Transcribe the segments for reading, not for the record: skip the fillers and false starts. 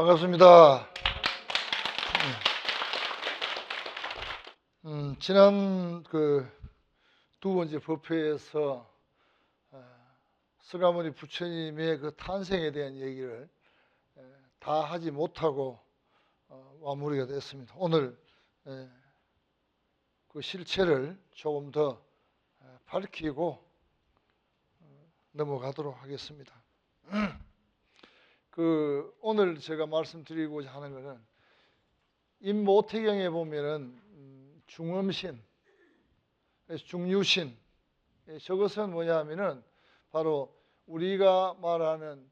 반갑습니다. 지난 두 번째 법회에서 서가모니 부처님의 그 탄생에 대한 얘기를 다 하지 못하고 마무리가 됐습니다. 오늘 그 실체를 조금 더 밝히고 넘어가도록 하겠습니다. 오늘 제가 말씀드리고자 하는 것은 임모태경에 보면은 중엄신, 중유신, 저것은 뭐냐면은 바로 우리가 말하는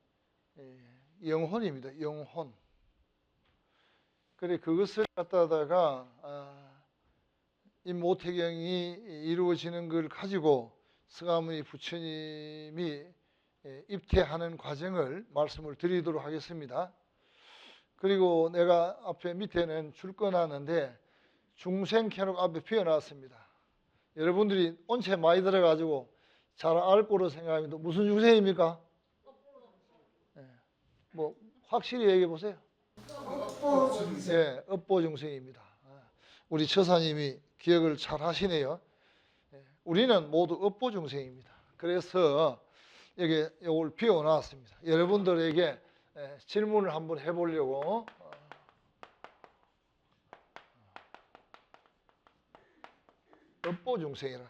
영혼입니다. 영혼. 그래 그것을 갖다가 임모태경이 이루어지는 걸 가지고 서가모니 부처님이 입퇴하는 과정을 말씀을 드리도록 하겠습니다. 그리고 내가 앞에 밑에는 줄 꺼놨는데 중생캐록 앞에 피어났습니다. 여러분들이 온체 많이 들어가지고 잘 알 거로 생각합니다. 무슨 중생입니까? 뭐 확실히 얘기해 보세요. 네, 업보 중생입니다. 우리 처사님이 기억을 잘 하시네요. 우리는 모두 업보 중생입니다. 그래서 여기 이걸 비워놨습니다. 여러분들에게 질문을 한번 해보려고. 업보 중생이라.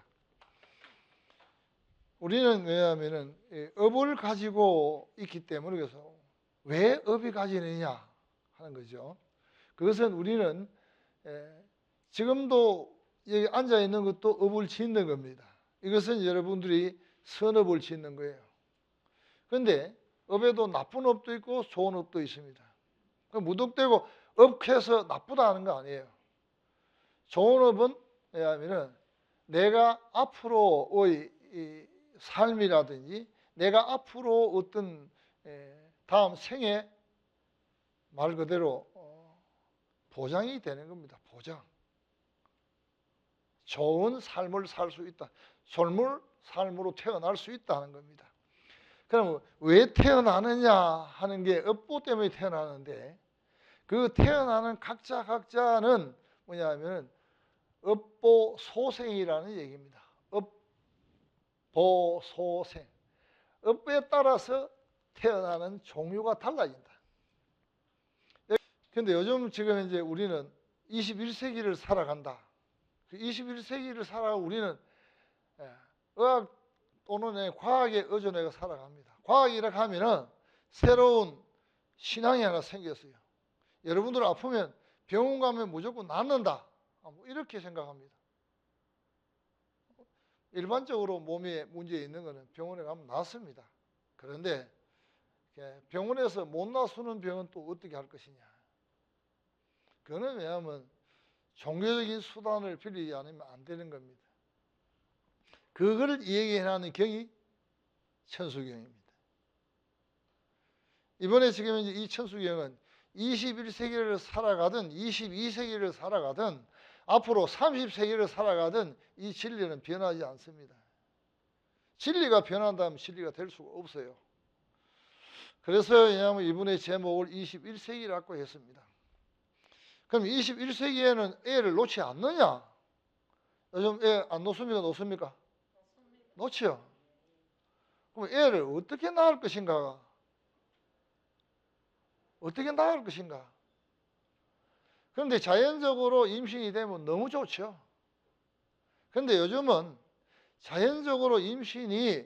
우리는 왜냐하면은 업을 가지고 있기 때문에 그래서 왜 업이 가지느냐 하는 거죠. 그것은 우리는 지금도 여기 앉아 있는 것도 업을 짓는 겁니다. 이것은 여러분들이 선업을 짓는 거예요. 그런데 업에도 나쁜 업도 있고 좋은 업도 있습니다. 무턱대고 업해서 나쁘다는 거 아니에요. 좋은 업은 왜냐하면 내가 앞으로의 삶이라든지 내가 앞으로 어떤 다음 생에 말 그대로 보장이 되는 겁니다. 보장. 좋은 삶을 살 수 있다. 솔물 삶으로 태어날 수 있다는 겁니다. 그럼 왜 태어나느냐 하는 게 업보 때문에 태어나는데 그 태어나는 각자는 뭐냐면 업보 소생이라는 얘기입니다. 업보 소생. 업에 따라서 태어나는 종류가 달라진다. 그런데 요즘 지금 이제 우리는 21세기를 살아간다. 21세기를 살아가 우리는 의학 또는 과학에 의존해서 살아갑니다. 과학이라고 하면은 새로운 신앙이 하나 생겼어요. 여러분들 아프면 병원 가면 무조건 낫는다. 뭐 이렇게 생각합니다. 일반적으로 몸에 문제 있는 거는 병원에 가면 낫습니다. 그런데 병원에서 못 낫는 병은 또 어떻게 할 것이냐. 그거는 왜냐하면 종교적인 수단을 빌리지 않으면 안 되는 겁니다. 그걸 얘기하는 경이 천수경입니다. 이번에 지금 이제 이 천수경은 21세기를 살아가든 22세기를 살아가든 앞으로 30세기를 살아가든 이 진리는 변하지 않습니다. 진리가 변한다면 진리가 될 수가 없어요. 그래서 왜냐하면 이번에 제목을 21세기라고 했습니다. 그럼 21세기에는 애를 놓지 않느냐? 요즘 애 안 놓습니까? 놓습니까? 놓지요. 그럼 애를 어떻게 낳을 것인가? 어떻게 낳을 것인가? 그런데 자연적으로 임신이 되면 너무 좋죠. 그런데 요즘은 자연적으로 임신이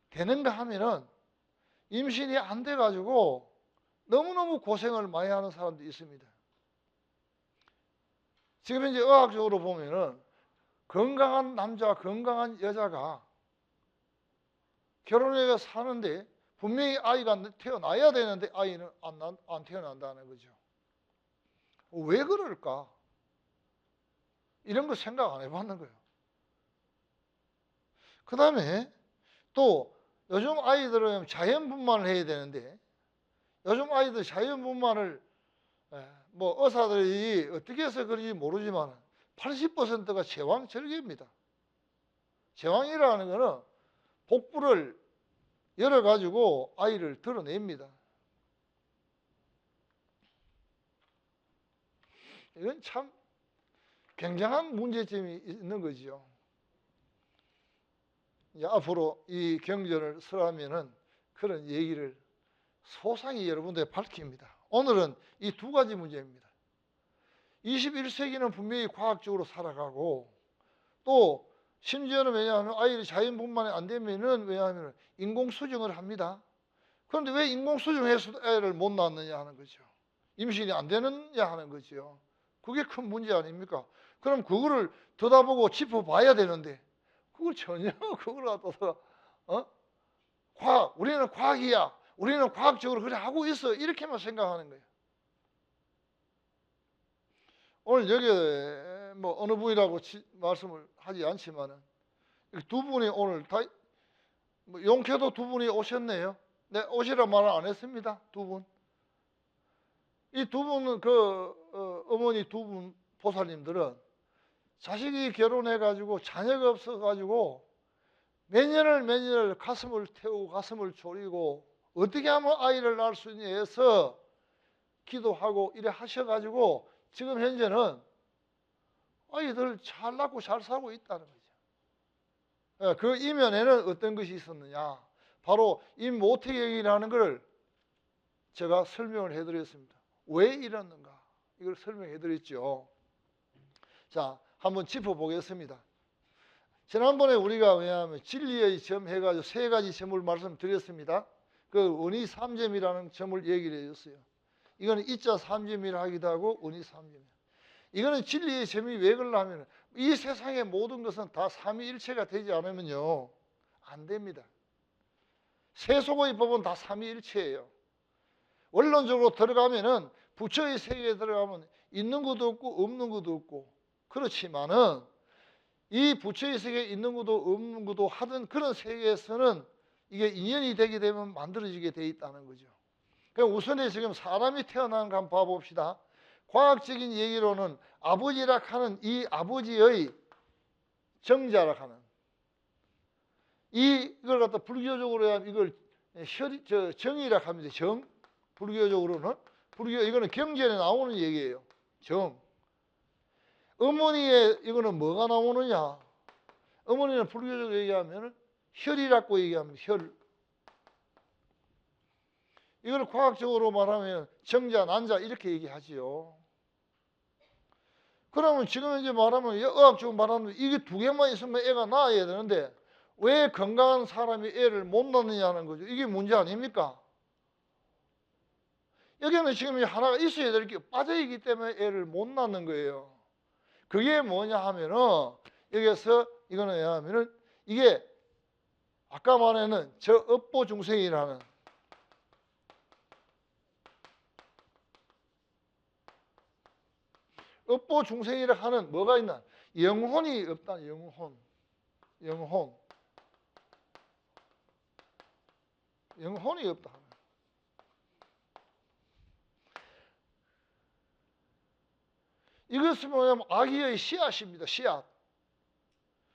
되는가 하면은 임신이 안 돼가지고 너무너무 고생을 많이 하는 사람도 있습니다. 지금 이제 의학적으로 보면은 건강한 남자, 건강한 여자가 결혼해서 사는데 분명히 아이가 태어나야 되는데 아이는 안 태어난다는 거죠. 왜 그럴까? 이런 거 생각 안 해봤는 거예요. 그 다음에 또 요즘 아이들은 자연분만을 해야 되는데 요즘 아이들 자연분만을 뭐 의사들이 어떻게 해서 그런지 모르지만 80%가 제왕절개입니다. 제왕이라는 거는 복부를 열어가지고 아이를 드러냅니다. 이건 참 굉장한 문제점이 있는 거지요. 앞으로 이 경전을 설하면은 그런 얘기를 소상히 여러분들에 밝힙니다. 오늘은 이 두 가지 문제입니다. 21세기는 분명히 과학적으로 살아가고 또 심지어는 왜냐하면 아이를 자연분만이 안 되면은 왜냐하면 인공수정을 합니다. 그런데 왜 인공수정해서 애를 못 낳느냐 하는 거죠. 임신이 안 되느냐 하는 거죠. 그게 큰 문제 아닙니까? 그럼 그거를 들여다보고 짚어봐야 되는데 그걸 전혀 그걸 갖다가 과학, 우리는 과학이야. 우리는 과학적으로 그래 하고 있어. 이렇게만 생각하는 거예요. 오늘 여기 뭐 어느 분이라고 말씀을 하지 않지만은 두 분이 오늘 다 뭐 용케도 두 분이 오셨네요. 네, 오시라 말을 안 했습니다. 두 분. 이 두 분은 어머니 두 분 보살님들은 자식이 결혼해가지고 자녀가 없어가지고 몇 년을 가슴을 태우고 가슴을 졸이고 어떻게 하면 아이를 낳을 수 있냐 해서 기도하고 이래 하셔가지고 지금 현재는 아이들 잘 낳고 잘 살고 있다는 거죠. 그 이면에는 어떤 것이 있었느냐. 바로 이 모태경이라는 걸 제가 설명을 해드렸습니다. 왜 이랬는가 이걸 설명해드렸죠. 자, 한번 짚어보겠습니다. 지난번에 우리가 왜냐하면 진리의 점 해가지고 세 가지 점을 말씀드렸습니다. 그 원의 삼점이라는 점을 얘기를 해줬어요. 이거는 이자 삼점이라 하기도 하고 원의 삼점. 이거는 진리의 점이 왜 그러냐면 이 세상의 모든 것은 다 삼위일체가 되지 않으면요 안 됩니다. 세속의 법은 다 삼위일체예요. 원론적으로 들어가면은 부처의 세계에 들어가면 있는 것도 없고 없는 것도 없고 그렇지만은 이 부처의 세계에 있는 것도 없는 것도 하던 그런 세계에서는 이게 인연이 되게 되면 만들어지게 돼 있다는 거죠. 그럼 우선에 지금 사람이 태어난 거 한번 봐봅시다. 과학적인 얘기로는 아버지라 하는 이 아버지의 정자라 하는 이걸 갖다 불교적으로 하면 이걸 정이라 합니다. 정. 불교적으로는 이거는 경전에 나오는 얘기예요. 정. 어머니의 이거는 뭐가 나오느냐? 어머니는 불교적으로 얘기하면 혈이라고 얘기합니다. 혈. 이걸 과학적으로 말하면 정자, 난자 이렇게 얘기하지요. 그러면 지금 이제 말하면 의학적으로 말하면 이게 두 개만 있으면 애가 낳아야 되는데 왜 건강한 사람이 애를 못 낳느냐는 거죠. 이게 문제 아닙니까? 여기는 지금 하나가 있어야 될 게 빠져있기 때문에 애를 못 낳는 거예요. 그게 뭐냐 하면은 여기서 이거는 뭐냐면은 이게 아까 말하는 저 업보 중생이라는 업보 중생이라 하는 뭐가 있나? 영혼이 없다. 영혼이 없다. 이것은 뭐냐면 아기의 씨앗입니다. 씨앗.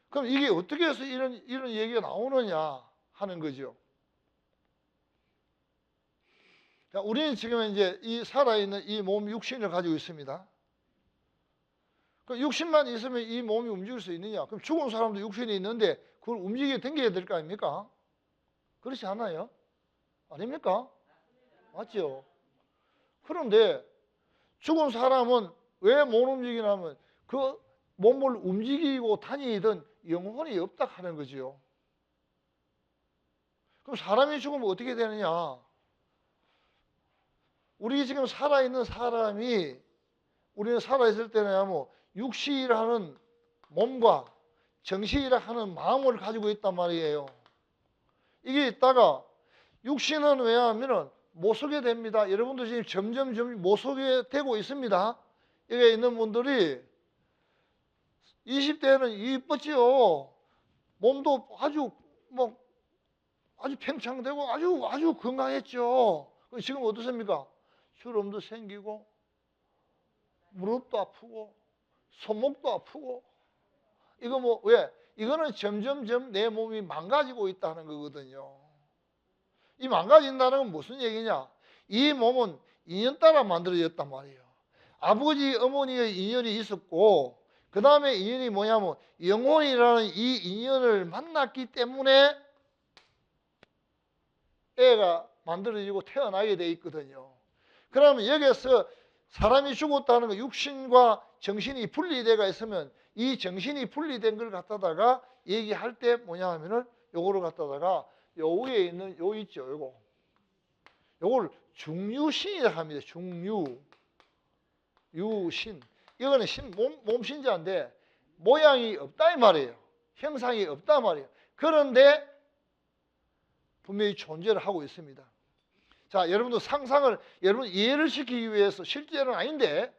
그럼 이게 어떻게 해서 이런 얘기가 나오느냐 하는 거죠. 자, 우리는 지금 이제 이 살아있는 이 몸 육신을 가지고 있습니다. 그 육신만 있으면 이 몸이 움직일 수 있느냐? 그럼 죽은 사람도 육신이 있는데 그걸 움직여 당겨야 될 거 아닙니까? 그렇지 않아요? 아닙니까? 맞죠? 그런데 죽은 사람은 왜 못 움직이냐면 그 몸을 움직이고 다니던 영혼이 없다 하는 거죠. 그럼 사람이 죽으면 어떻게 되느냐? 우리 지금 살아있는 사람이 우리는 살아있을 때는 뭐 육신이라는 몸과 정신이라는 마음을 가지고 있단 말이에요. 이게 있다가 육신은 왜냐하면 못 서게 됩니다. 여러분도 지금 점점 못 서게 되고 있습니다. 여기 있는 분들이 20대에는 이뻤지요. 몸도 아주 팽창되고 아주 건강했죠. 지금 어떻습니까? 주름도 생기고 무릎도 아프고 손목도 아프고 이거 뭐 왜? 이거는 점점 내 몸이 망가지고 있다는 거거든요. 이 망가진다는 건 무슨 얘기냐? 이 몸은 인연 따라 만들어졌단 말이에요. 아버지, 어머니의 인연이 있었고 그 다음에 인연이 뭐냐면 영혼이라는 이 인연을 만났기 때문에 애가 만들어지고 태어나게 돼 있거든요. 그러면 여기서 사람이 죽었다는 거 육신과 정신이 분리되어 있으면 이 정신이 분리된 걸 갖다다가 얘기할 때 뭐냐 하면은 요거를 갖다다가 요 위에 있는 요 있죠. 요걸 중유신이라 합니다. 유신. 이거는 몸신자인데 모양이 없다 이 말이에요. 형상이 없다 말이에요. 그런데 분명히 존재를 하고 있습니다. 자, 여러분도 상상을 여러분 이해를 시키기 위해서 실제는 아닌데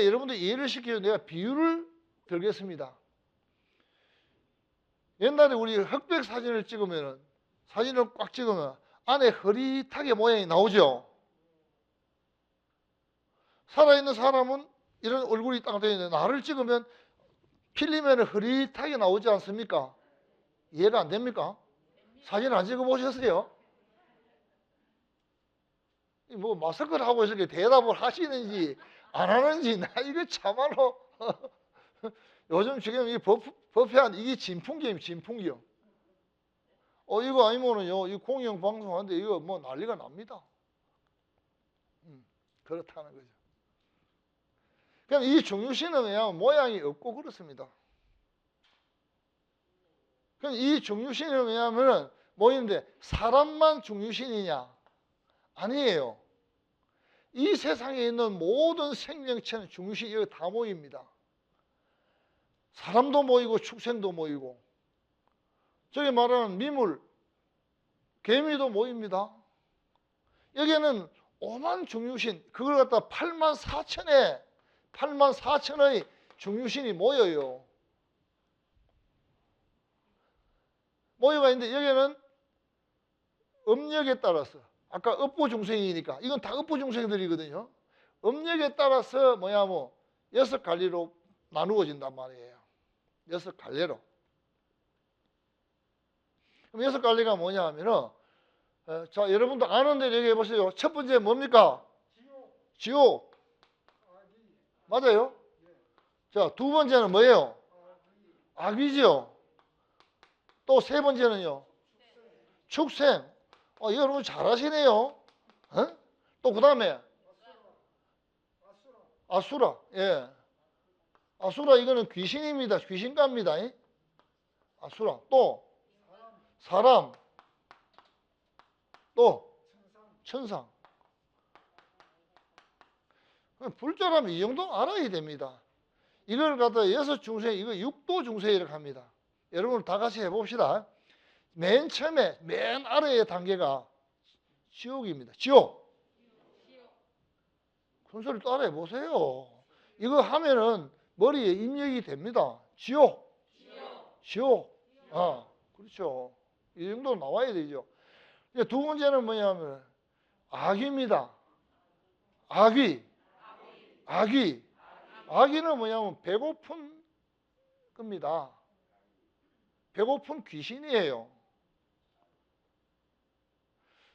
여러분도 이해를 시키기 위해서 내가 비유를 들겠습니다. 옛날에 우리 흑백 사진을 찍으면 사진을 꽉 찍으면 안에 흐릿하게 모양이 나오죠. 살아있는 사람은 이런 얼굴이 딱 되어 있는데 나를 찍으면 필름에는 흐릿하게 나오지 않습니까? 이해가 안 됩니까? 사진 안 찍어 보셨어요? 뭐 마스크를 하고 있을 때 대답을 하시는지 안 하는지 나 이거 참말로 요즘 지금 이 버페한 이게 진풍기예요. 진풍기요. 이거 아니면은요 이 공영 방송하는데 이거 뭐 난리가 납니다. 그렇다는 거죠. 그럼 이 중유신은 그냥 모양이 없고 그렇습니다. 그럼 이 중유신은 왜냐하면 뭐인데 사람만 중유신이냐? 아니에요. 이 세상에 있는 모든 생명체는 중유신 여기 다 모입니다. 사람도 모이고 축생도 모이고 저기 말하는 미물, 개미도 모입니다. 여기에는 오만 중유신 그걸 갖다 8만 4천의 중유신이 모여요. 모여가 있는데 여기는 음력에 따라서 아까 업보중생이니까 이건 다 업보중생들이거든요. 음력에 따라서 뭐냐면 6갈래로 나누어진단 말이에요. 6갈래로. 그럼 6갈래가 뭐냐 하면은 자 여러분도 아는 대로 얘기해 보세요. 첫 번째 뭡니까? 지옥. 맞아요? 자, 두 번째는 뭐예요? 악이죠. 또 세 번째는요? 축생. 여러분 잘하시네요. 어? 또 그 다음에 아수라. 예. 아수라 이거는 귀신입니다. 귀신갑니다. 아수라. 또 사람. 또 천상. 불자라면 이 정도는 알아야 됩니다. 이걸 갖다 6중생, 이거 6도 중생이라고 합니다. 여러분 다 같이 해봅시다. 맨 처음에 맨 아래의 단계가 지옥입니다. 지옥. 큰 소리 따라해 보세요. 이거 하면은 머리에 입력이 됩니다. 지옥. 그렇죠. 이 정도 나와야 되죠. 이제 두 번째는 뭐냐면 악입니다. 악의는 뭐냐면 배고픈 겁니다. 배고픈 귀신이에요.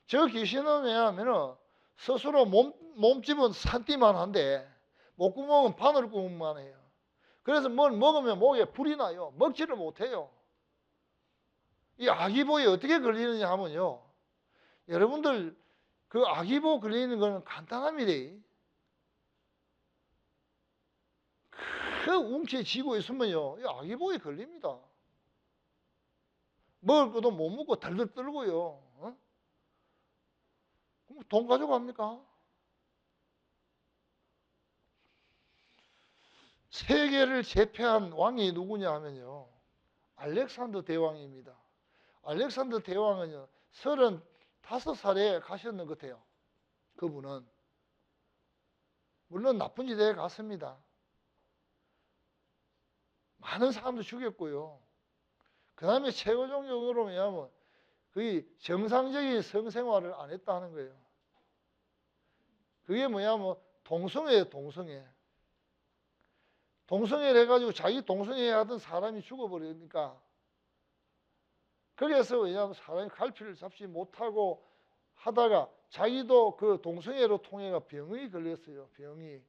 저 귀신은 왜냐하면 스스로 몸집은 산띠만 한데 목구멍은 바늘구멍만 해요. 그래서 뭘 먹으면 목에 불이 나요. 먹지를 못해요. 이 아기보에 어떻게 걸리느냐 하면요. 여러분들 그 아기보 걸리는 거는 간단합니다. 그 웅치 쥐고 있으면요. 이 아기보에 걸립니다. 먹을 것도 못 먹고 덜덜 떨고요. 그럼 돈 가져갑니까? 세계를 제패한 왕이 누구냐 하면요. 알렉산더 대왕입니다. 알렉산더 대왕은요. 35살에 가셨는 것 같아요. 그분은. 물론 나쁜 짓에 갔습니다. 많은 사람도 죽였고요. 그 다음에 최고적으로 뭐냐면 거의 정상적인 성생활을 안 했다는 거예요. 그게 뭐냐면 동성애예요. 동성애를 해가지고 자기 동성애 하던 사람이 죽어버리니까 거기에서 왜냐하면 사람이 갈피를 잡지 못하고 하다가 자기도 그 동성애로 통해가 병이 걸렸어요. 병이.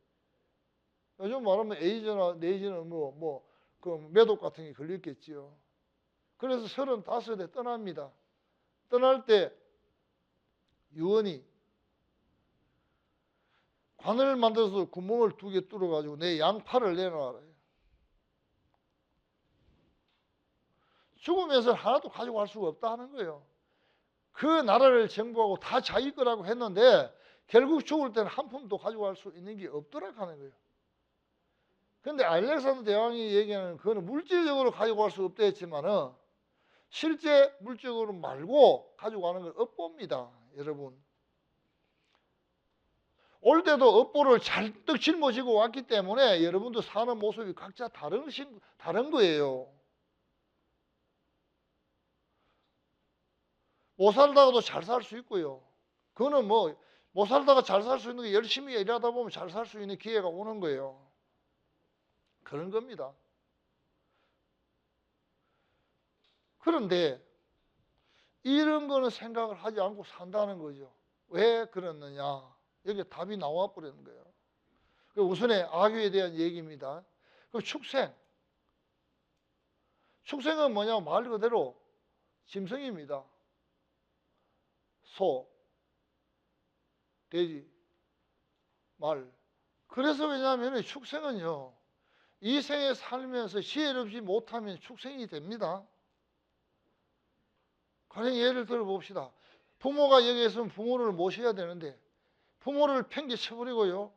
요즘 말하면 에이즈나 내지는 그 매독 같은 게 걸렸겠지요. 그래서 35에 떠납니다. 떠날 때 유언이 관을 만들어서 구멍을 2개 뚫어가지고 내 양팔을 내놔라. 죽으면서 하나도 가지고 갈 수가 없다 하는 거예요. 그 나라를 정복하고 다 자기 거라고 했는데 결국 죽을 때는 한 푼도 가지고 갈 수 있는 게 없더라 하는 거예요. 그런데 알렉산더 대왕이 얘기하는 그거는 물질적으로 가지고 갈 수 없다 했지만은 실제 물질적으로 말고 가지고 가는 걸 업보입니다. 여러분. 올 때도 업보를 잔뜩 짊어지고 왔기 때문에 여러분도 사는 모습이 각자 다른 거예요. 못 살다가도 잘 살 수 있고요. 그거는 못 살다가 잘 살 수 있는 게 열심히 일하다 보면 잘 살 수 있는 기회가 오는 거예요. 그런 겁니다. 그런데 이런 거는 생각을 하지 않고 산다는 거죠. 왜 그랬느냐? 여기에 답이 나와 버리는 거예요. 우선에 악유에 대한 얘기입니다. 그 축생. 축생은 뭐냐? 말 그대로 짐승입니다. 소, 돼지, 말. 그래서 왜냐하면 축생은요, 이 생에 살면서 시혜를 없이 못하면 축생이 됩니다. 가령 예를 들어 봅시다. 부모가 여기 있으면 부모를 모셔야 되는데 부모를 팽개쳐버리고요.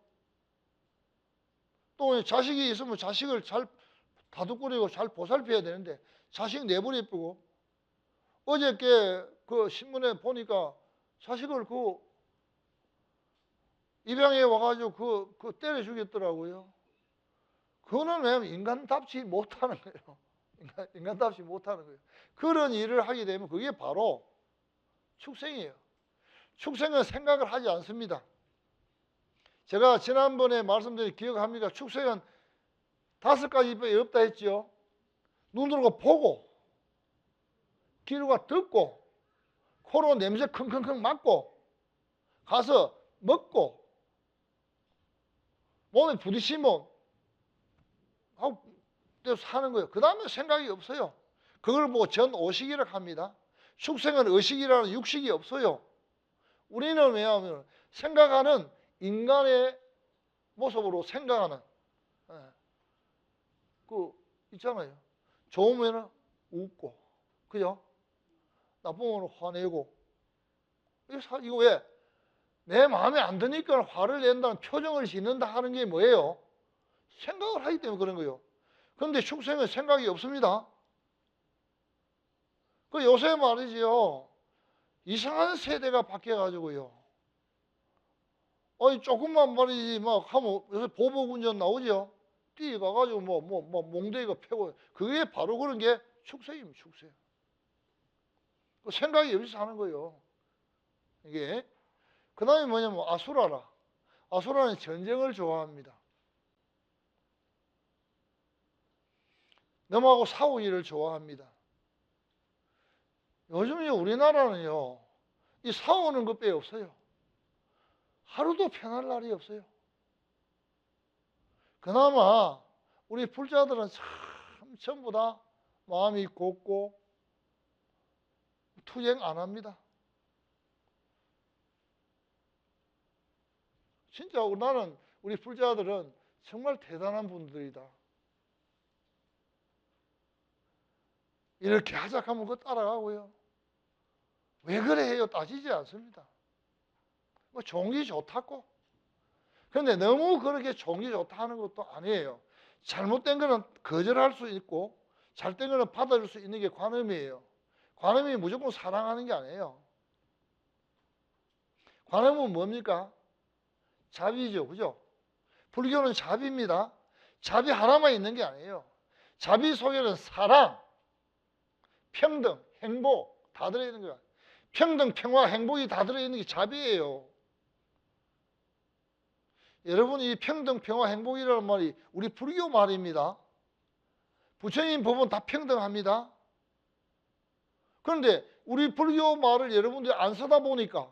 또 자식이 있으면 자식을 잘 다독거리고 잘 보살펴야 되는데 자식 내버려두고 어저께 그 신문에 보니까 자식을 그 입양해 와가지고 그 때려 죽였더라고요. 그거는 왜냐면 인간답지 못하는 거예요. 인간답지 못하는 거예요. 그런 일을 하게 되면 그게 바로 축생이에요. 축생은 생각을 하지 않습니다. 제가 지난번에 말씀드린 기억합니까? 축생은 5가지밖에 없다 했죠. 눈으로 보고, 귀로가 듣고, 코로 냄새 킁킁킁 맡고, 가서 먹고, 몸에 부딪히면 하고 사는 거예요. 그 다음에 생각이 없어요. 그걸 보고 전오식이라고 합니다. 축생은 의식이라는 육식이 없어요. 우리는 왜냐하면 생각하는 인간의 모습으로 생각하는 그 있잖아요. 좋으면 웃고, 그죠? 나쁘면 화내고. 이거 왜? 내 마음에 안 드니까 화를 낸다는 표정을 짓는다 하는 게 뭐예요? 생각을 하기 때문에 그런 거예요. 그런데 축생은 생각이 없습니다. 그 요새 말이지요. 이상한 세대가 바뀌어가지고요. 조금만 말이지 막 하면 요새 보복운전 나오죠. 뛰어가가지고 몽둥이가 패고 그게 바로 그런 게 축생입니다. 축생. 그 생각이 없이 사는 거예요. 이게 그 다음에 뭐냐면 아수라라. 아수라는 전쟁을 좋아합니다. 남하고 싸우기를 좋아합니다. 요즘 우리나라는요, 이 싸우는 것밖에 없어요. 하루도 편할 날이 없어요. 그나마 우리 불자들은 참 전부 다 마음이 곱고 투쟁 안 합니다. 진짜 나는 우리 불자들은 정말 대단한 분들이다. 이렇게 하자 하면 그거 따라가고요. 왜 그래 해요? 따지지 않습니다. 종이 좋다고. 그런데 너무 그렇게 종이 좋다 하는 것도 아니에요. 잘못된 거는 거절할 수 있고 잘된 거는 받아줄 수 있는 게 관음이에요. 관음이 무조건 사랑하는 게 아니에요. 관음은 뭡니까? 자비죠. 그죠? 불교는 자비입니다. 자비 하나만 있는 게 아니에요. 자비 속에는 사랑, 평등, 행복 다 들어있는 거야. 평등, 평화, 행복이 다 들어있는 게 자비예요. 여러분 이 평등, 평화, 행복이라는 말이 우리 불교 말입니다. 부처님 법은 다 평등합니다. 그런데 우리 불교 말을 여러분들이 안 쓰다 보니까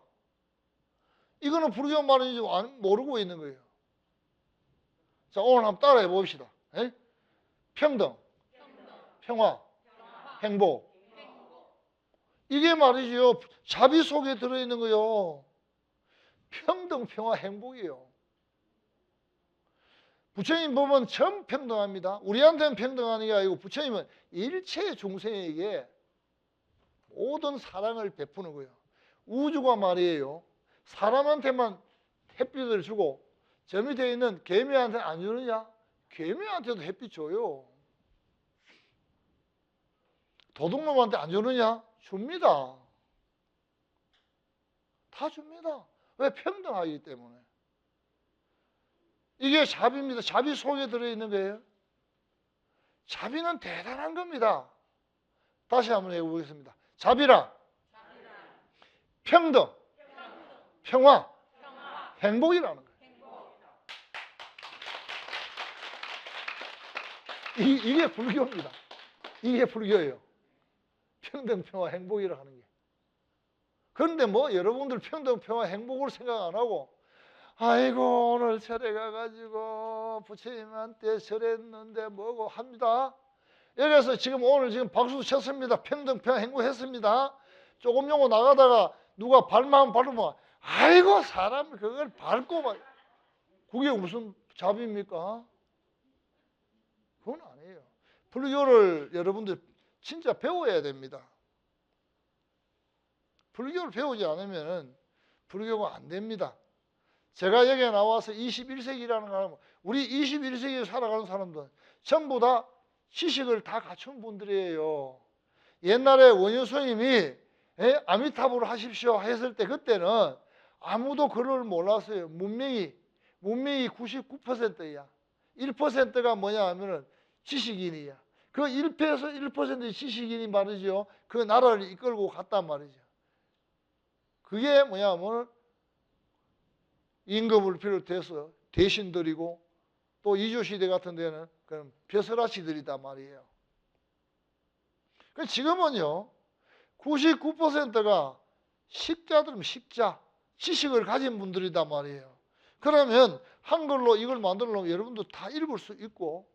이거는 불교 말인지 모르고 있는 거예요. 자, 오늘 한번 따라해 봅시다. 에? 평등, 평화, 행복. 이게 말이죠. 자비 속에 들어있는 거요. 평등, 평화, 행복이에요. 부처님 보면 전 평등합니다. 우리한테는 평등하는 게 아니고 부처님은 일체 중생에게 모든 사랑을 베푸는 거예요. 우주가 말이에요. 사람한테만 햇빛을 주고 저 밑에 있는 개미한테 안 주느냐? 개미한테도 햇빛 줘요. 도둑놈한테 안 주느냐? 줍니다. 다 줍니다. 왜? 평등하기 때문에. 이게 자비입니다. 자비 속에 들어있는 거예요. 자비는 대단한 겁니다. 다시 한번 해보겠습니다. 자비란 평등, 평화, 행복이라는 거예요. 이게 불교입니다. 이게 불교예요. 평등, 평화, 행복이라 하는 게. 그런데 뭐 여러분들 평등, 평화, 행복을 생각 안 하고 아이고 오늘 절에 가가지고 부처님한테 절했는데 뭐고 합니다. 여기서 지금 오늘 지금 박수 쳤습니다. 평등, 평화, 행복했습니다. 조금 요거 나가다가 누가 발만 밟으면 아이고 사람이 그걸 밟고 막 그게 무슨 자비입니까? 그건 아니에요. 불교를 여러분들 진짜 배워야 됩니다. 불교를 배우지 않으면 불교가 안 됩니다. 제가 여기에 나와서 21세기라는 거 하면 우리 21세기에 살아가는 사람들은 전부 다 지식을 다 갖춘 분들이에요. 옛날에 원효스님이 아미타불을 하십시오 했을 때 그때는 아무도 그걸 몰랐어요. 문명이 99%야. 1%가 뭐냐 하면은 지식인이야. 그 1%에서 1%의 지식인이 말이죠. 그 나라를 이끌고 갔단 말이죠. 그게 뭐냐 하면 임금을 비롯해서 대신들이고 또 이조시대 같은 데는 그런 벼슬아치들이단 말이에요. 지금은요 99%가 식자들은 식자, 지식을 가진 분들이단 말이에요. 그러면 한글로 이걸 만들려면 여러분도 다 읽을 수 있고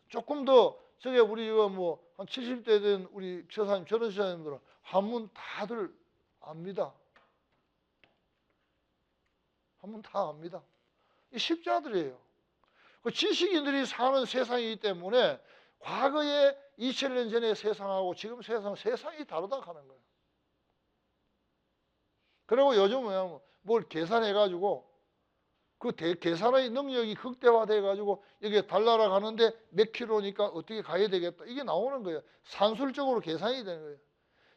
조금 더 저게 우리 이거 뭐 한 70대 된 우리 처사님 저런 처사님들은 한문 다들 압니다. 한문 다 압니다. 이 식자들이에요. 그 지식인들이 사는 세상이기 때문에 과거에 2000년 전의 세상하고 지금 세상이 다르다 하는 거예요. 그리고 요즘은 뭘 계산해가지고 그 계산의 능력이 극대화돼가지고 여기에 달나라 가는데 몇 킬로니까 어떻게 가야 되겠다. 이게 나오는 거예요. 산술적으로 계산이 되는 거예요.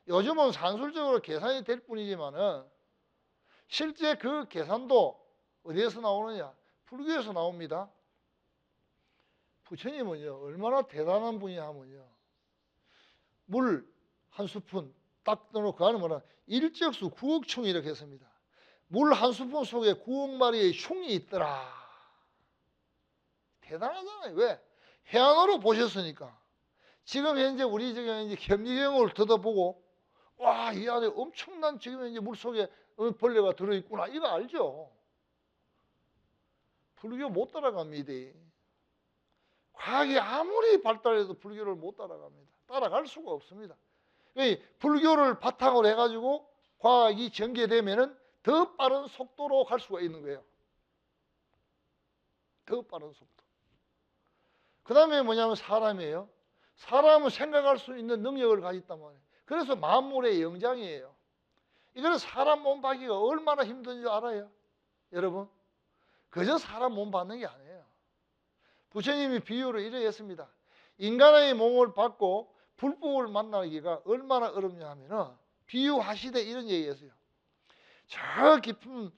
요즘은 산술적으로 계산이 될 뿐이지만은 실제 그 계산도 어디에서 나오느냐? 불교에서 나옵니다. 부처님은요 얼마나 대단한 분이 하면요 물 한 스푼 딱 떠놓고 하는 뭐라 일적수 9억 충 이렇게 했습니다. 물 한 스푼 속에 9억 마리의 흉이 있더라. 대단하잖아요. 왜? 해안으로 보셨으니까. 지금 현재 우리 지금 이제 현미경을 뜯어보고 와, 이 안에 엄청난 지금 이제 물 속에 벌레가 들어있구나. 이거 알죠? 불교 못 따라갑니다. 과학이 아무리 발달해도 불교를 못 따라갑니다. 따라갈 수가 없습니다. 불교를 바탕으로 해가지고 과학이 전개되면은 더 빠른 속도로 갈 수가 있는 거예요. 더 빠른 속도. 그 다음에 뭐냐면 사람이에요. 사람은 생각할 수 있는 능력을 가졌단 말이에요. 그래서 만물의 영장이에요. 이거는 사람 몸 받기가 얼마나 힘든지 알아요? 여러분? 그저 사람 몸 받는 게 아니에요. 부처님이 비유를 이래 했습니다. 인간의 몸을 받고 불법을 만나기가 얼마나 어렵냐 하면은 비유하시되 이런 얘기했어요. 저 깊은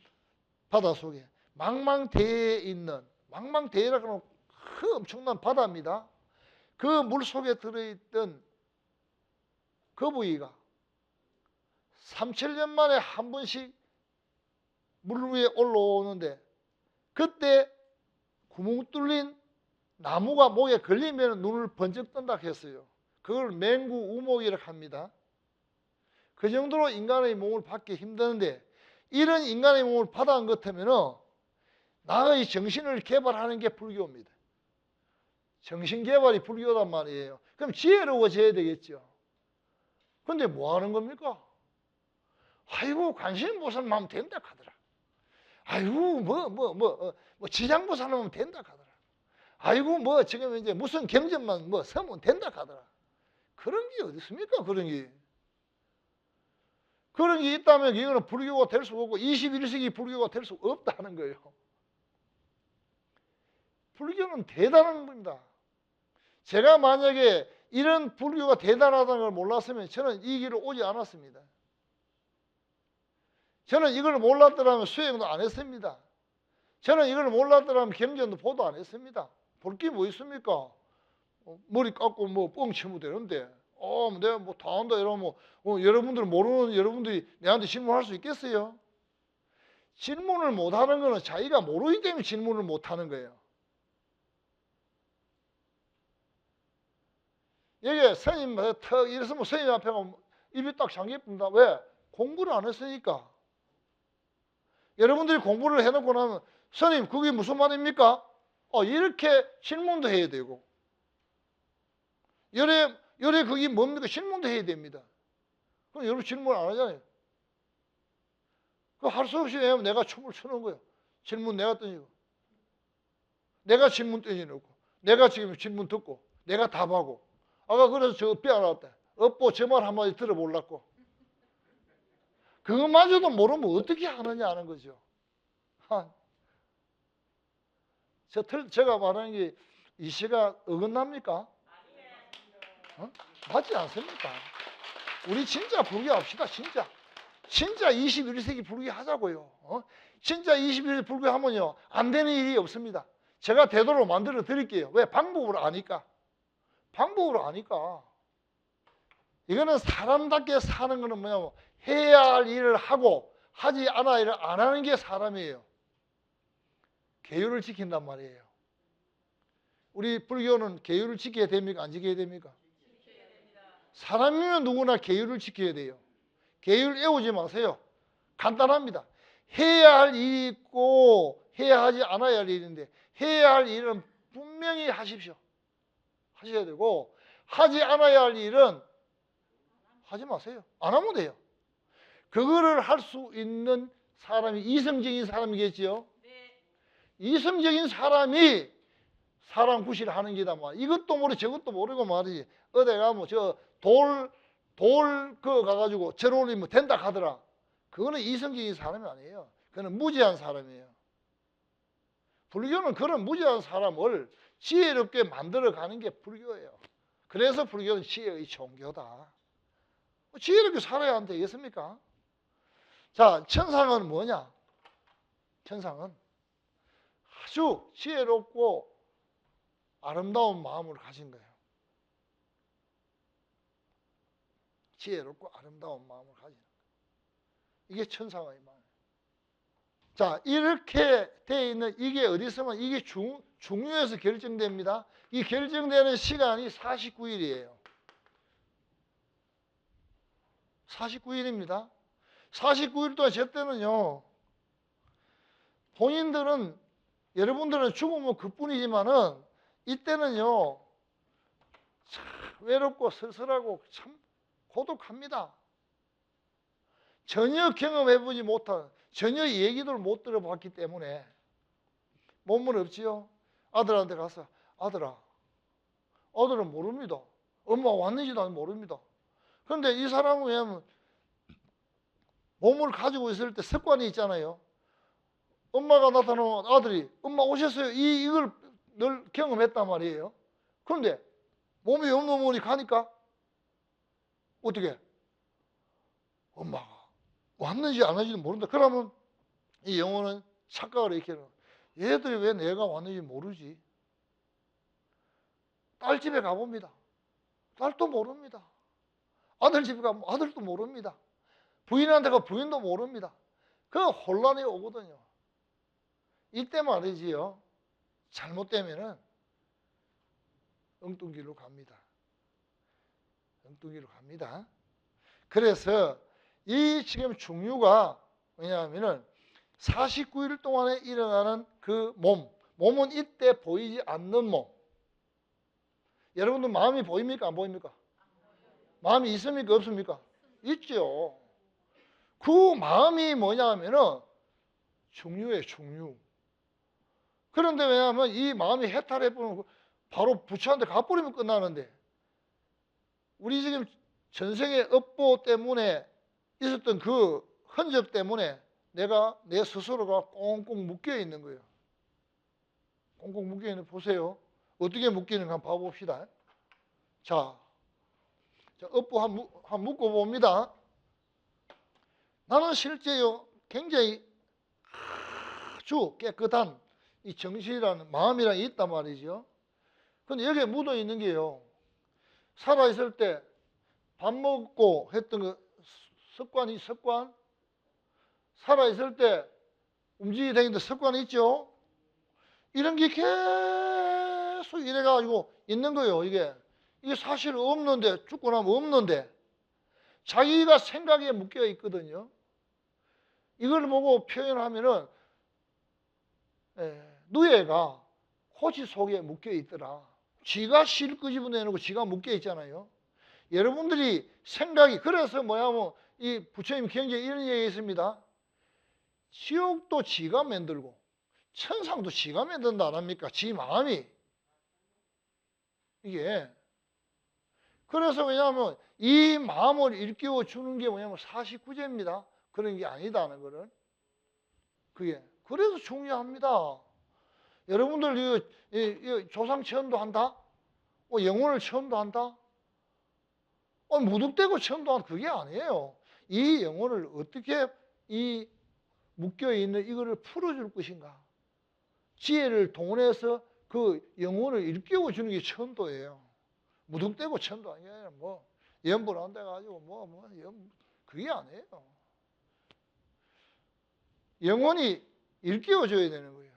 바다 속에 망망대해에 있는 망망대해라고 하면 그 엄청난 바다입니다. 그 물 속에 들어있던 거북이가 3000년 만에 한 번씩 물 위에 올라오는데 그때 구멍 뚫린 나무가 목에 걸리면 눈을 번쩍 뜬다 했어요. 그걸 맹구 우목이라고 합니다. 그 정도로 인간의 몸을 받기 힘드는데 이런 인간의 몸을 받아온 것 같으면 나의 정신을 개발하는 게 불교입니다. 정신 개발이 불교단 말이에요. 그럼 지혜로워져야 되겠죠. 근데 뭐 하는 겁니까? 아이고 관심보살만 하면 된다 하더라. 아이고 지장보살만 하면 된다 하더라. 아이고 지금 이제 무슨 경전만 서면 된다 하더라. 그런 게 어디 있습니까? 그런 게 있다면 이거는 불교가 될 수 없고 21세기 불교가 될 수 없다는 거예요. 불교는 대단한 겁니다. 제가 만약에 이런 불교가 대단하다는 걸 몰랐으면 저는 이 길을 오지 않았습니다. 저는 이걸 몰랐더라면 수행도 안 했습니다. 저는 이걸 몰랐더라면 경전도 보도 안 했습니다. 볼 게 뭐 있습니까? 머리 깎고 뻥 치면 되는데 내가 다 한다 이러면 여러분들 모르는 여러분들이 내한테 질문할 수 있겠어요? 질문을 못하는 거는 자기가 모르기 때문에 질문을 못하는 거예요. 여기 스님 턱 이랬으면 스님 앞에 가면 입이 딱 잠깁니다. 왜? 공부를 안 했으니까. 여러분들이 공부를 해놓고 나면 스님 그게 무슨 말입니까? 이렇게 질문도 해야 되고 열에 그게 뭡니까? 질문도 해야 됩니다. 그럼 여러분 질문 안 하잖아요. 그 할 수 없이 왜냐면 내가 춤을 추는 거예요. 질문 내가 던지고 내가 질문 던져놓고 내가 지금 질문 듣고 내가 답하고 아까 그래서 저 빼어나왔다. 업보 저 말 한마디 들어보려고. 그것마저도 모르면 어떻게 하느냐 하는 거죠. 제가 말하는 게 이 시가 어긋납니까? 맞지 않습니까? 우리 진짜 불교합시다. 진짜 21세기 불교 하자고요. 진짜 21세기 불교 하면요 안 되는 일이 없습니다. 제가 되도록 만들어 드릴게요. 왜? 방법을 아니까. 이거는 사람답게 사는 거는 뭐냐면 해야 할 일을 하고 하지 않아야 일을 안 하는 게 사람이에요. 계율을 지킨단 말이에요. 우리 불교는 계율을 지켜야 됩니까? 안 지켜야 됩니까? 사람이면 누구나 계율을 지켜야 돼요. 계율 애우지 마세요. 간단합니다. 해야 할 일이 있고 해야 하지 않아야 할 일인데 해야 할 일은 분명히 하십시오. 하셔야 되고 하지 않아야 할 일은 하지 마세요. 안 하면 돼요. 그거를 할 수 있는 사람이 이성적인 사람이겠지요. 네. 이성적인 사람이 사람 구실을 하는 게다 말이야. 이것도 모르고 저것도 모르고 말이지. 어디 가면 돌 그거 가가지고 절 올리면 된다 하더라. 그거는 이성적인 사람이 아니에요. 그거는 무지한 사람이에요. 불교는 그런 무지한 사람을 지혜롭게 만들어가는 게 불교예요. 그래서 불교는 지혜의 종교다. 지혜롭게 살아야 안 되겠습니까? 자, 천상은 뭐냐? 천상은 아주 지혜롭고 아름다운 마음을 가진 거예요. 지혜롭고 아름다운 마음을 가진 거예요. 이게 천상의 마음. 자, 이렇게 되어 있는 이게 어디 있으면 이게 중요해서 결정됩니다. 이 결정되는 시간이 49일이에요. 49일입니다. 49일 동안 저 때는요. 본인들은 여러분들은 죽으면 그뿐이지만은 이때는요. 참 외롭고 쓸쓸하고 참 고독합니다. 전혀 경험해보지 못한 전혀 얘기도 못 들어봤기 때문에 몸은 없지요. 아들한테 가서 아들은 모릅니다. 엄마 왔는지도 모릅니다. 그런데 이 사람은 왜냐면 몸을 가지고 있을 때 습관이 있잖아요. 엄마가 나타나면 아들이 엄마 오셨어요. 이걸 늘 경험했단 말이에요. 그런데 몸이 없는 분이 가니까 어떻게 엄마가 왔는지 안 왔는지도 모른다. 그러면 이 영혼은 착각을 이렇게 해요. 얘들이 왜 내가 왔는지 모르지? 딸 집에 가봅니다. 딸도 모릅니다. 아들 집에 가면 아들도 모릅니다. 부인한테 가면 부인도 모릅니다. 그 혼란이 오거든요. 이때 말이지요. 잘못되면은 엉뚱길로 갑니다. 엉뚱길로 갑니다. 그래서 이 지금 중류가 왜냐하면은 49일 동안에 일어나는 그 몸은 이때 보이지 않는 몸. 여러분들 마음이 보입니까? 안 보입니까? 마음이 있습니까? 없습니까? 있죠. 그 마음이 뭐냐면은 중류예요, 중류. 그런데 왜냐하면 이 마음이 해탈해버리면 바로 부처한테 가버리면 끝나는데, 우리 지금 전생의 업보 때문에 있었던 그 흔적 때문에 내가 내 스스로가 꽁꽁 묶여 있는 거예요. 꽁꽁 묶여 있는, 보세요. 어떻게 묶이는가 한번 봐봅시다. 자, 업보 한번 묶어 봅니다. 나는 실제요, 굉장히 아주 깨끗한 이 정신이라는, 마음이란 게 있단 말이죠. 근데 여기에 묻어 있는 게요, 살아있을 때 밥 먹고 했던 그 습관, 살아있을 때 움직이게 되는데 습관이 있죠. 이런 게 계속 이래가지고 있는 거예요. 이게 사실 없는데, 죽고 나면 없는데 자기가 생각에 묶여 있거든요. 이걸 보고 표현하면은 누에가 호지 속에 묶여 있더라. 지가 실 끄집어내놓고 지가 묶여 있잖아요. 여러분들이 생각이, 그래서 뭐냐면 이 부처님 경제에 이런 얘기가 있습니다. 지옥도 지가 만들고 천상도 지가 만든다 안 합니까? 지 마음이. 이게 그래서 왜냐하면 이 마음을 일깨워 주는 게 뭐냐면 49제입니다. 그런 게 아니다는 거를. 그게 그래서 중요합니다. 여러분들 이 조상 체험도 한다? 영혼을 체험도 한다? 무득대고 체험도 한다? 그게 아니에요. 이 영혼을 어떻게 이 묶여있는 이거를 풀어줄 것인가? 지혜를 동원해서 그 영혼을 일깨워 주는 게 천도예요. 무득대고 천도 아니에요. 뭐 연불한다 가지고 그게 아니에요. 영혼이 일깨워줘야 되는 거예요.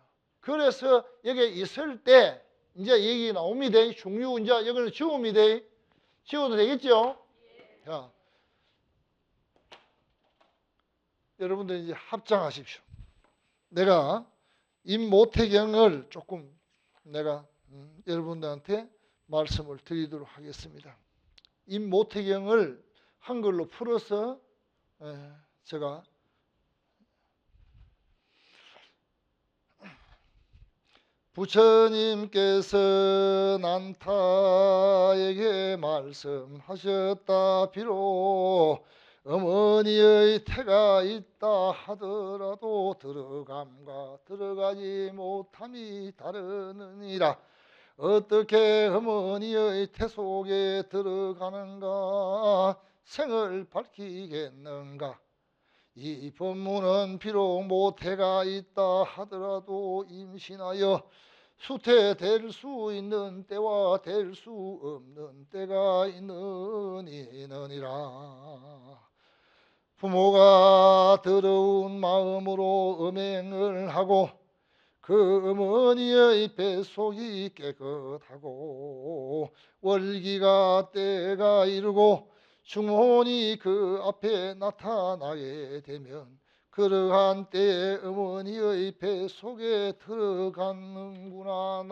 그래서 여기 있을 때 이제 얘기 나옵니다. 중류, 이제 여기는 지웁니다. 지워도 되겠죠? 자, 여러분들 이제 합장하십시오. 내가 임모태경을 조금 내가 여러분들한테 말씀을 드리도록 하겠습니다. 임모태경을 한글로 풀어서 제가 부처님께서 난타에게 말씀하셨다. 비록 어머니의 태가 있다 하더라도 들어감과 들어가지 못함이 다르느니라. 어떻게 어머니의 태 속에 들어가는가? 생을 밝히겠는가? 이 법문은 비록 모태가 있다 하더라도 임신하여 수태될 수 있는 때와 될 수 없는 때가 있느니라. 부모가 더러운 마음으로 음행을 하고 그 어머니의 뱃속이 깨끗하고 월기가 때가 이르고 중혼이 그 앞에 나타나게 되면 그러한 때에 어머니의 뱃속에 들어가는구나.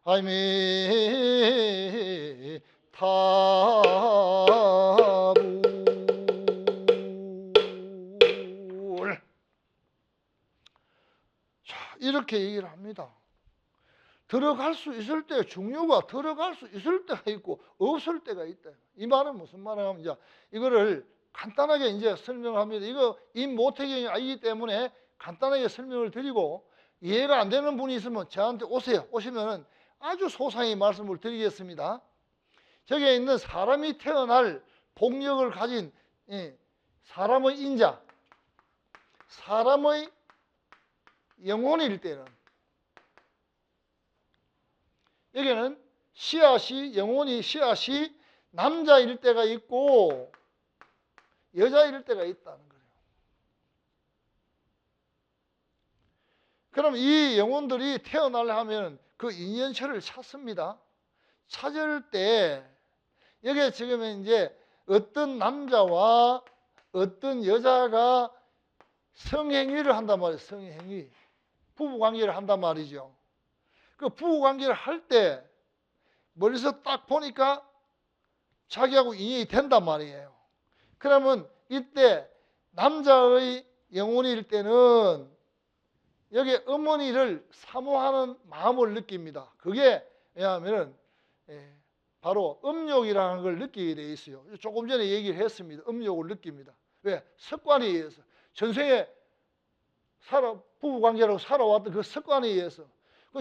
아미 타불. 자, 이렇게 얘기를 합니다. 들어갈 수 있을 때, 중류가 들어갈 수 있을 때가 있고 없을 때가 있다. 이 말은 무슨 말이냐 하면, 이제 이거를 간단하게 이제 설명합니다. 이거 임모태경이 아니기 때문에 간단하게 설명을 드리고, 이해가 안 되는 분이 있으면 저한테 오세요. 오시면은 아주 소상히 말씀을 드리겠습니다. 저기에 있는 사람이 태어날 복력을 가진 사람의 인자, 사람의 영혼일 때는, 여기는 씨앗이, 영혼이 씨앗이 남자일 때가 있고 여자일 때가 있다는 거예요. 그럼 이 영혼들이 태어나려면 그 인연처를 찾습니다. 찾을 때 여기에 지금 이제 어떤 남자와 어떤 여자가 성행위를 한단 말이에요. 성행위. 부부관계를 한단 말이죠. 그 부부관계를 할 때 멀리서 딱 보니까 자기하고 인연이 된단 말이에요. 그러면 이때 남자의 영혼일 때는 여기 어머니를 사모하는 마음을 느낍니다. 그게 왜냐하면 바로 음욕이라는 걸 느끼게 돼 있어요. 조금 전에 얘기를 했습니다. 음욕을 느낍니다. 왜? 습관에 의해서. 전생에 부부관계라고 살아왔던 그 습관에 의해서.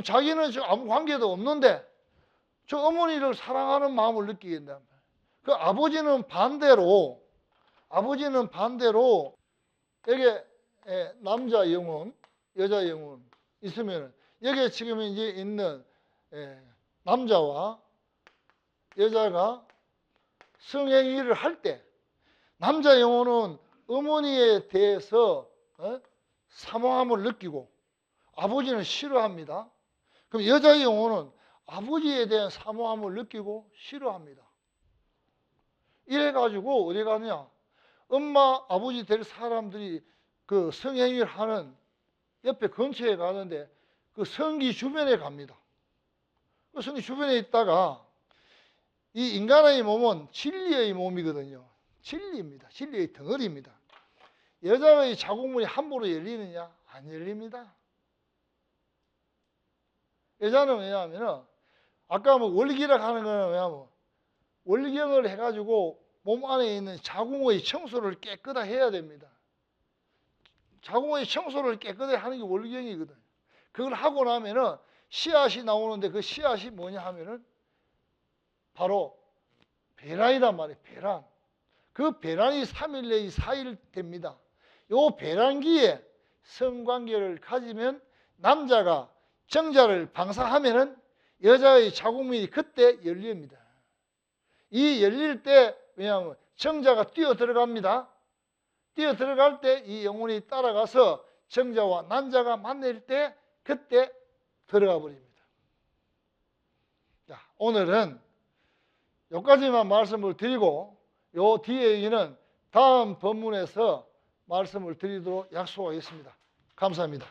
자기는 아무 관계도 없는데 저 어머니를 사랑하는 마음을 느끼게 된다. 그 아버지는 반대로 여기 남자 영혼, 여자 영혼 있으면 여기에 지금 이제 있는 남자와 여자가 성행위를 할 때 남자 영혼은 어머니에 대해서 사모함을 느끼고 아버지는 싫어합니다. 그럼 여자 영혼은 아버지에 대한 사모함을 느끼고 싫어합니다. 이래가지고 어디 가느냐? 엄마, 아버지 될 사람들이 그 성행위를 하는 옆에 근처에 가는데 그 성기 주변에 갑니다. 그 성기 주변에 있다가 이 인간의 몸은 진리의 몸이거든요. 진리입니다. 진리의 덩어리입니다. 여자의 자궁문이 함부로 열리느냐? 안 열립니다. 여자는 왜냐하면 아까 뭐 월기라고 하는 거는 왜냐하면 월경을 해가지고 몸 안에 있는 자궁의 청소를 깨끗하게 해야 됩니다. 자궁의 청소를 깨끗하게 하는 게 월경이거든. 그걸 하고 나면은 씨앗이 나오는데 그 씨앗이 뭐냐 하면은 바로 배란이란 말이에요. 배란. 그 배란이 3일 내지 4일 됩니다. 요 배란기에 성관계를 가지면 남자가 정자를 방사하면은 여자의 자궁문이 그때 열립니다. 이 열릴 때 왜냐하면 정자가 뛰어 들어갑니다. 뛰어 들어갈 때 이 영혼이 따라가서 정자와 난자가 만날 때 그때 들어가 버립니다. 자, 오늘은 여기까지만 말씀을 드리고 요 뒤에는 다음 본문에서 말씀을 드리도록 약속하겠습니다. 감사합니다.